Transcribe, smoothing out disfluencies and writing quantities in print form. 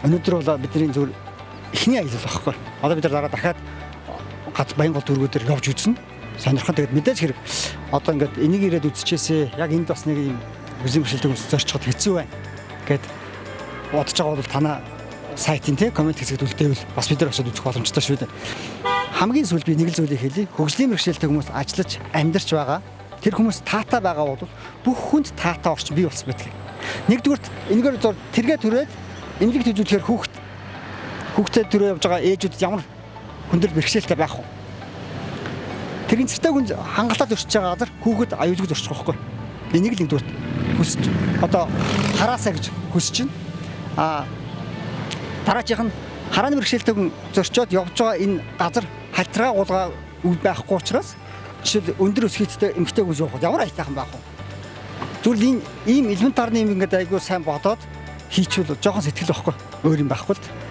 Өнөөдөр бол бидний зөв эхний аялал байхгүй. Одоо бид нар дараа дахиад Баянгол дүүргүүдээр явж үзнэ. Сонирхон тэгээд мэдээж хэрэг одоо ингээд энийг ирээд үзчихээсээ яг энд бас нэг юм бэлэн бэрхшээлтэй хүмүүс зорчход хэцүү байна гэд бодож байгаа бол танаа сайтын те комент хэсэгт үлдээвэл бас бид нар очиод үзэх боломжтой шүү дээ. Хамгийн сүүлд би нэг л зүйлийг хэлье. Хөгжлийн бэрхшээлтэй хүмүүс ажиллаж амьдарч байгаа. Тэр хүмүүс таатай байгаа бол бүх хүнд таатай орчин бий болсон байдаг. Нэгдүгээр энэгээр зур тэргээ түрээд эмнэлэг төзүүлэхээр хүүхдээ төрөө явж байгаа ээжүүд ямар хүндэл бэрхшээлтэй байх вэ? Тэрийн цэртэй хүн хангалттай зөрчиж байгаа газар хүүхэд аюулгүй зөрчих واخгүй. Энийг л нэгдүгээр хүсэж одоо хараасаа гэж хүсэж байна. Дараачих нь харааны бэрхшээлтэй хүн зөрчөөд явж байгаа энэ газар халтраа гулгаа байхгүй учраас жишээл өндөр өсгийтэй эмгтэй хүмүүс явах ямар айтайхан байх вэ? Зүгээр ийм элементарны юм ингээд айгүй сайн бодоод хийчихвэл жоохон сэтгэл байхгүй өөр юм байхгүй л.